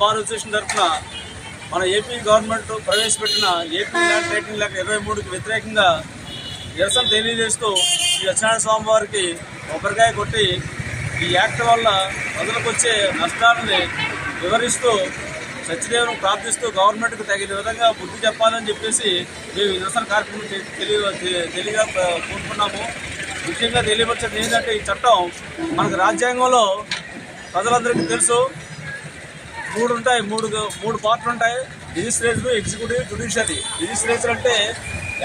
Bar association తరఫున మన AP government ప్రవేశపెట్టిన ఏపీ ల్యాండ్ టైటిలింగ్ యాక్ట్ 23కి వ్యతిరేకంగా నిరసన తెలియజేస్తూ శ్రీ సత్యనారాయణ స్వామి వారికి కొబ్బరికాయ కొట్టి ఈ యాక్ట్ వల్ల ప్రజలకు వచ్చే నష్టాలని వివరిస్తూ సత్యదేవుని ప్రార్థిస్తూ గవర్నమెంట్కి తగిన విధంగా బుద్ధి చెప్పాలని చెప్పేసి మేము నిరసన కార్యక్రమం తెలియగా కోరుకున్నాము. ముఖ్యంగా తెలియపరిచేది ఏంటంటే ఈ చట్టం మనకు రాజ్యాంగంలో ప్రజలందరికీ తెలుసు మూడు పార్ట్లు ఉంటాయి. Legislative, executive, judiciary. లెజిస్లేచర్ అంటే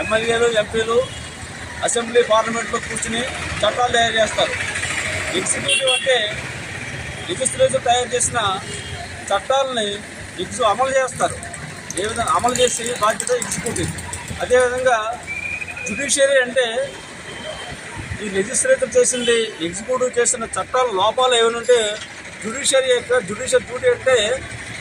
ఎమ్మెల్యేలు, ఎంపీలు అసెంబ్లీ పార్లమెంట్లో కూర్చుని చట్టాలు తయారు చేస్తారు. ఎగ్జిక్యూటివ్ అంటే లెజిస్లేచర్ తయారు చేసిన చట్టాలని అమలు చేస్తారు. ఏ విధంగా అమలు చేసే బాధ్యత ఎగ్జిక్యూటివ్. అదేవిధంగా జ్యుడిషియరీ అంటే ఈ లెజిస్లేచర్ చేసింది, ఎగ్జిక్యూటివ్ చేసిన చట్టాల లోపాలు ఏమైనా ఉంటే జ్యుడిషియరీ జ్యుడిషియల్ డ్యూటీ అంటే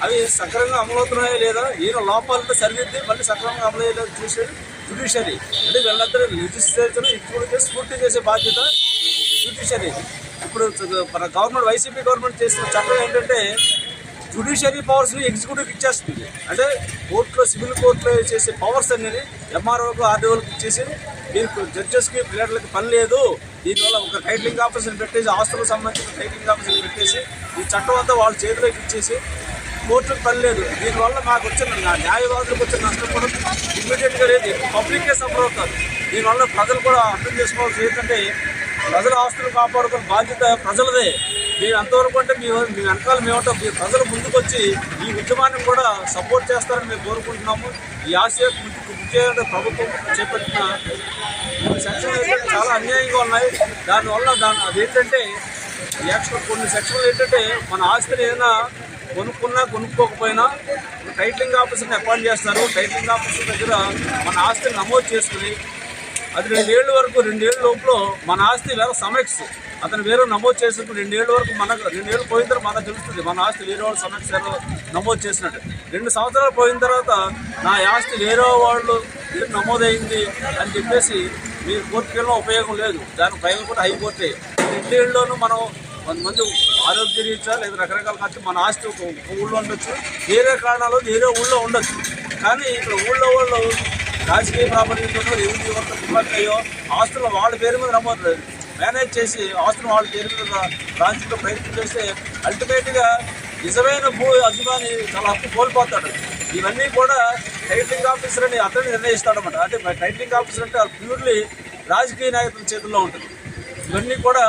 అవి సక్రమంగా అమలవుతున్నాయా లేదా, ఏదో లోపాలతో సరిదిద్ది మళ్ళీ సక్రమంగా అమలు అయ్యేలా చూసేది జ్యుడిషియరీ. అంటే వీళ్ళందరూ లెజిస్లేచర్, ఎగ్జిక్యూటివ్ చేసి పూర్తి చేసే బాధ్యత జ్యుడిషియరీ. ఇప్పుడు మన గవర్నమెంట్, వైసీపీ గవర్నమెంట్ చేసిన చట్టం ఏంటంటే జ్యుడిషియరీ పవర్స్ని ఎగ్జిక్యూటివ్కి ఇచ్చేస్తుంది. అంటే కోర్టులో, సివిల్ కోర్టులో చేసే పవర్స్ అనేది ఎంఆర్ఓకు, ఆర్డీఓలకు ఇచ్చేసి దీనికి జడ్జెస్కి, ప్లేయర్లకి పని లేదు. దీనివల్ల ఒక టైటిలింగ్ ఆఫీసర్ని పెట్టేసి, ఆస్తులకు సంబంధించిన టైటిలింగ్ ఆఫీసర్ని పెట్టేసి ఈ చట్టం అంతా వాళ్ళ చేతిలోకి ఇచ్చేసి కోర్టులకు పని లేదు. దీనివల్ల మాకు వచ్చిన న్యాయవాదులకు వచ్చిన నష్టం కూడా ఇమ్మీడియట్గా లేదు, పబ్లిక్కే సఫర్ అవుతారు. దీనివల్ల ప్రజలు కూడా అర్థం చేసుకోవాల్సి ఏంటంటే ప్రజల ఆస్తులు కాపాడుకునే బాధ్యత ప్రజలదే. మీరు అంతవరకు అంటే మీ వెనకాల మేముంటాం. మీ ప్రజలు ముందుకు వచ్చి ఈ ఉద్యమాన్ని కూడా సపోర్ట్ చేస్తారని మేము కోరుకుంటున్నాము. ఈ ఆశయ ప్రభుత్వం చేపట్టిన సెక్షన్లు ఏంటంటే చాలా అన్యాయంగా ఉన్నాయి. దానివల్ల అదేంటంటే కొన్ని సెక్షన్లు ఏంటంటే మన ఆస్తిని ఏదైనా కొనుక్కోకపోయినా టైటిలింగ్ ఆఫీసర్ని అపాయింట్ చేస్తారు. టైటిలింగ్ ఆఫీసర్ దగ్గర మన ఆస్తిని నమోదు చేసుకుని అది 2 ఏళ్ళ వరకు, 2 ఏళ్ళ లోపల మన ఆస్తి వేరే సమీక్ష అతను వేరే నమోదు చేసినప్పుడు 2 ఏళ్ళ వరకు మనకు 2 ఏళ్ళు పోయిన తర్వాత మనకు తెలుస్తుంది మన ఆస్తి వేరే వాళ్ళు సమీక్ష నమోదు చేసినట్టు. 2 సంవత్సరాలు పోయిన తర్వాత నా ఆస్తి వేరే వాళ్ళు నమోదైంది అని చెప్పేసి మీరు కోర్టుకు వెళ్ళిన ఉపయోగం లేదు. దాని ఫైనల్ కూడా హైకోర్టే. 2 ఏళ్ళలోనూ మనం కొంతమంది ఆరోగ్య రీత్యా లేదా రకరకాల ఖర్చు మన ఆస్తి ఒక ఊళ్ళో ఉండొచ్చు, వేరే కారణాలు వేరే ఊళ్ళో ఉండొచ్చు. కానీ ఇక్కడ ఊళ్ళో వాళ్ళు రాజకీయ ప్రాబల్యంతోనో, ఎవరి యువత డిమాండ్ అయ్యో ఆస్తులు వాళ్ళ పేరు మీద నమోదు మేనేజ్ చేసి ఆస్తులు వాళ్ళ పేరు మీద రాజకీయ ప్రయత్నం చేస్తే అల్టిమేట్గా నిజమైన భూ అభిమాని చాలా హక్కు కోల్పోతాడు. ఇవన్నీ కూడా టైటిలింగ్ ఆఫీసర్ అని అతన్ని నిర్ణయిస్తాడన్నమాట. అంటే టైటిలింగ్ ఆఫీసర్ అంటే ప్యూర్లీ రాజకీయ నాయకుల చేతుల్లో ఉంటుంది. ఇవన్నీ కూడా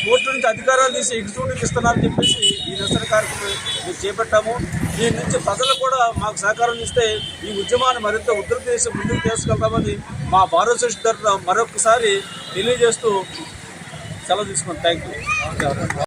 కోర్టు నుంచి అధికారాలు తీసి ఎగ్జిక్యూటివ్కి ఇస్తున్నారని చెప్పేసి ఈ నిరసన కార్యక్రమం మేము చేపట్టాము. దీని నుంచి ప్రజలు కూడా మాకు సహకారం ఇస్తే ఈ ఉద్యమాన్ని మరింత ఉధృతి చేసి ముందుకు తీసుకెళ్తామని మా బార్ అసోసియేషన్ తరఫున మరొకసారి తెలియజేస్తూ సెలవు తీసుకున్నాం. Thank you.